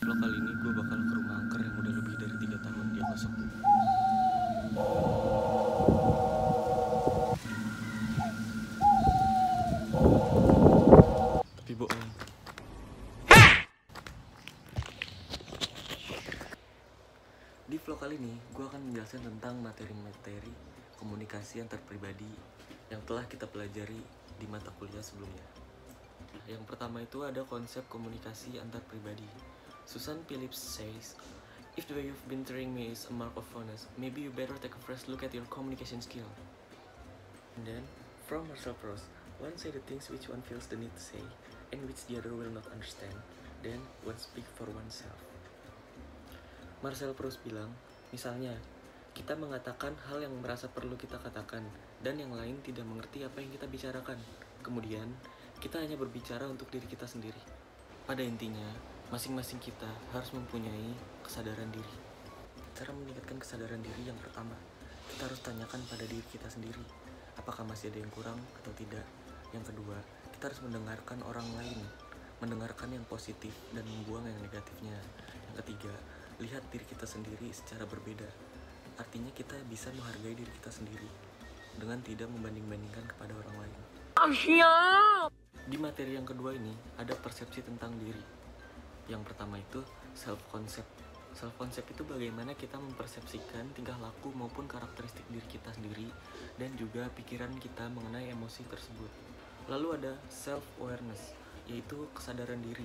vlog kali ini gue bakal ke rumah angker yang udah lebih dari 3 tahun dia kosong. Tapi bohong. Di vlog kali ini gue akan menjelaskan tentang materi-materi komunikasi antar pribadi yang telah kita pelajari di mata kuliah sebelumnya. Yang pertama itu ada konsep komunikasi antar pribadi. Susan Phillips says, "If the way you've been treating me is a mark of fondness, maybe you better take a fresh look at your communication skill." And then, from Marcel Proust, one say the things which one feels the need to say, and which the other will not understand. Then, one speak for oneself. Marcel Proust bilang, misalnya, kita mengatakan hal yang merasa perlu kita katakan, dan yang lain tidak mengerti apa yang kita bicarakan. Kemudian, kita hanya berbicara untuk diri kita sendiri. Pada intinya, masing-masing kita harus mempunyai kesadaran diri. Cara meningkatkan kesadaran diri yang pertama, kita harus tanyakan pada diri kita sendiri, apakah masih ada yang kurang atau tidak. Yang kedua, kita harus mendengarkan orang lain, mendengarkan yang positif dan membuang yang negatifnya. Yang ketiga, lihat diri kita sendiri secara berbeda. Artinya kita bisa menghargai diri kita sendiri dengan tidak membanding-bandingkan kepada orang lain. Di materi yang kedua ini ada persepsi tentang diri. Yang pertama itu self-concept. Self-concept itu bagaimana kita mempersepsikan tingkah laku maupun karakteristik diri kita sendiri dan juga pikiran kita mengenai emosi tersebut. Lalu ada self-awareness, yaitu kesadaran diri.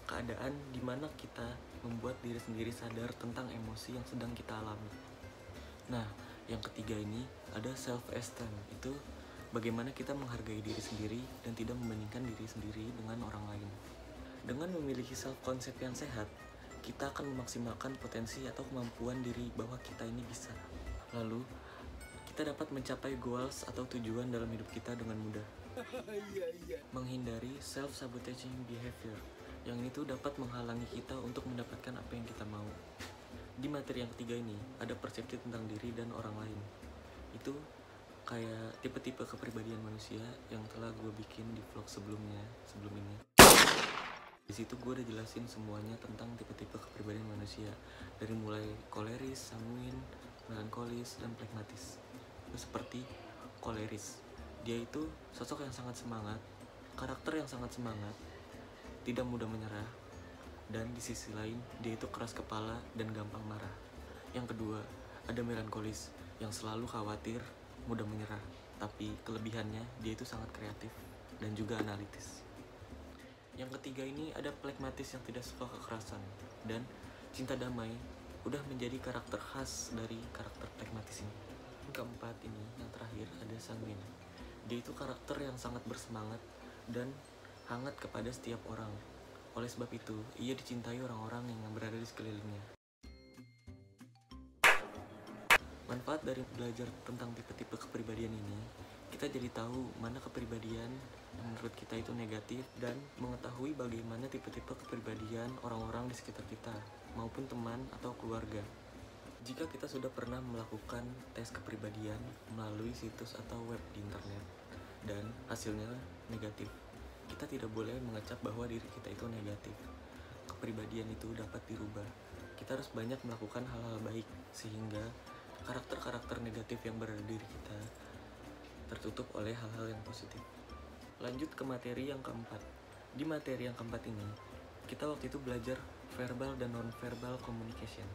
Keadaan di mana kita membuat diri sendiri sadar tentang emosi yang sedang kita alami. Nah, yang ketiga ini ada self-esteem, itu bagaimana kita menghargai diri sendiri dan tidak membandingkan diri sendiri dengan orang lain. Dengan memiliki self-concept yang sehat, kita akan memaksimalkan potensi atau kemampuan diri bahwa kita ini bisa. Lalu, kita dapat mencapai goals atau tujuan dalam hidup kita dengan mudah. Menghindari self-sabotaging behavior, yang itu dapat menghalangi kita untuk mendapatkan apa yang kita mau. Di materi yang ketiga ini, ada persepsi tentang diri dan orang lain. Itu kayak tipe-tipe kepribadian manusia yang telah gue bikin di vlog sebelum ini. Di situ gue udah jelasin semuanya tentang tipe-tipe kepribadian manusia, dari mulai koleris, sanguin, melankolis, dan pragmatis. Itu seperti koleris, dia itu sosok yang sangat semangat, karakter yang sangat semangat, tidak mudah menyerah, dan di sisi lain dia itu keras kepala dan gampang marah. Yang kedua, ada melankolis yang selalu khawatir, mudah menyerah, tapi kelebihannya dia itu sangat kreatif dan juga analitis. Yang ketiga ini ada pragmatis yang tidak suka kekerasan, dan cinta damai udah menjadi karakter khas dari karakter pragmatis ini. Yang keempat ini, yang terakhir, ada sanguin. Dia itu karakter yang sangat bersemangat dan hangat kepada setiap orang. Oleh sebab itu, ia dicintai orang-orang yang berada di sekelilingnya. Manfaat dari belajar tentang tipe-tipe kepribadian ini, kita jadi tahu mana kepribadian yang menurut kita itu negatif dan mengetahui bagaimana tipe-tipe kepribadian orang-orang di sekitar kita, maupun teman atau keluarga. Jika kita sudah pernah melakukan tes kepribadian melalui situs atau web di internet dan hasilnya negatif, kita tidak boleh mengecap bahwa diri kita itu negatif. Kepribadian itu dapat dirubah. Kita harus banyak melakukan hal-hal baik sehingga karakter-karakter negatif yang berada di diri kita tertutup oleh hal-hal yang positif. Lanjut ke materi yang keempat. Di materi yang keempat ini, kita waktu itu belajar verbal dan non-verbal communication.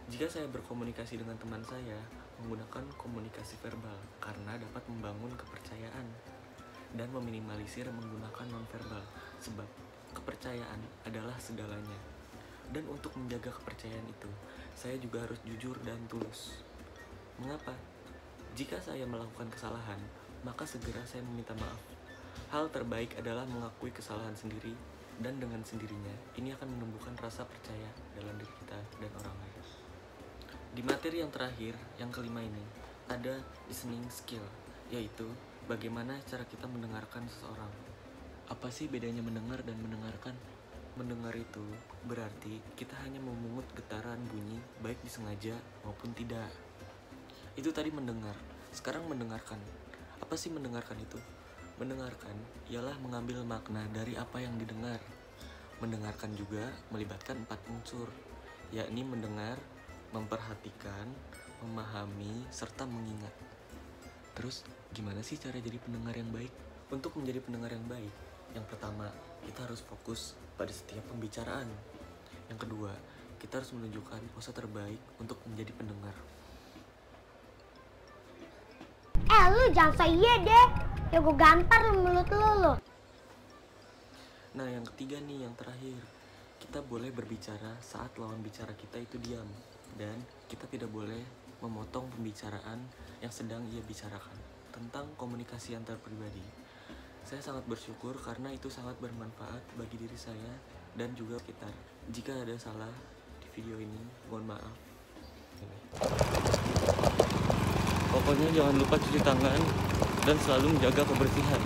Jika saya berkomunikasi dengan teman saya, menggunakan komunikasi verbal karena dapat membangun kepercayaan dan meminimalisir menggunakan non-verbal, sebab kepercayaan adalah segalanya. Dan untuk menjaga kepercayaan itu, saya juga harus jujur dan tulus. Mengapa? Jika saya melakukan kesalahan, maka segera saya meminta maaf. Hal terbaik adalah mengakui kesalahan sendiri, dan dengan sendirinya, ini akan menumbuhkan rasa percaya dalam diri kita dan orang lain. Di materi yang terakhir, yang kelima ini, ada listening skill, yaitu bagaimana cara kita mendengarkan seseorang. Apa sih bedanya mendengar dan mendengarkan? Mendengar itu berarti kita hanya memungut getaran bunyi, baik disengaja maupun tidak. Itu tadi mendengar. Sekarang mendengarkan. Apa sih mendengarkan itu? Mendengarkan ialah mengambil makna dari apa yang didengar. Mendengarkan juga melibatkan 4 unsur, yakni mendengar, memperhatikan, memahami, serta mengingat. Terus gimana sih cara jadi pendengar yang baik? Untuk menjadi pendengar yang baik, yang pertama, kita harus fokus pada setiap pembicaraan. Yang kedua, kita harus menunjukkan pose terbaik untuk menjadi pendengar. Lu jangan saya deh, ya gue gampar lu mulut lu. Nah, yang ketiga nih, yang terakhir, kita boleh berbicara saat lawan bicara kita itu diam, dan kita tidak boleh memotong pembicaraan yang sedang ia bicarakan. Tentang komunikasi antar pribadi, saya sangat bersyukur karena itu sangat bermanfaat bagi diri saya dan juga sekitar. Jika ada salah di video ini, mohon maaf. Pokoknya jangan lupa cuci tangan dan selalu menjaga kebersihan.